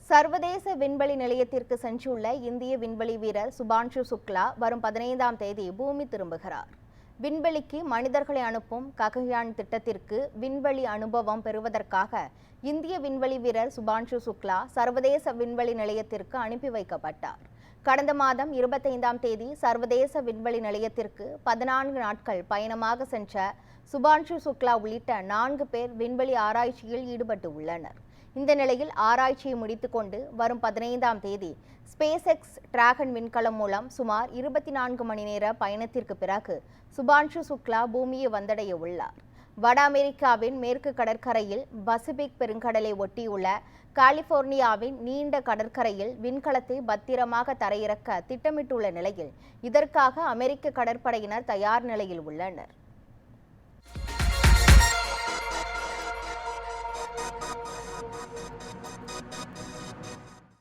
சர்வதேச விண்வெளி நிலையத்திற்கு சென்றுள்ள இந்திய விண்வெளி வீரர் சுபான்ஷு சுக்லா வரும் 15ஆம் தேதி பூமி திரும்புகிறார். விண்வெளிக்கு மனிதர்களை அனுப்பும் ககயான் திட்டத்திற்கு விண்வெளி அனுபவம் பெறுவதற்காக இந்திய விண்வெளி வீரர் சுபான்ஷு சுக்லா சர்வதேச விண்வெளி நிலையத்திற்கு அனுப்பி வைக்கப்பட்டார். கடந்த மாதம் 25ஆம் தேதி சர்வதேச விண்வெளி நிலையத்திற்கு 14 நாட்கள் பயணமாக சென்ற சுபான்ஷு சுக்லா உள்ளிட்ட 4 பேர் விண்வெளி ஆராய்ச்சியில் ஈடுபட்டு உள்ளனர். இந்த நிலையில் ஆராய்ச்சியை முடித்துக்கொண்டு வரும் 15ஆம் தேதி ஸ்பேஸ் எக்ஸ் டிராகன் விண்கலம் மூலம் சுமார் 24 மணி நேர பயணத்திற்கு பிறகு சுபான்ஷு சுக்லா பூமியை வந்தடைய உள்ளார். வட அமெரிக்காவின் மேற்கு கடற்கரையில் பசிபிக் பெருங்கடலை ஒட்டியுள்ள கலிபோர்னியாவின் நீண்ட கடற்கரையில் விண்கலத்தை பத்திரமாக தரையிறக்க திட்டமிட்டுள்ள நிலையில் இதற்காக அமெரிக்க கடற்படையினர் தயார் நிலையில் உள்ளனர்.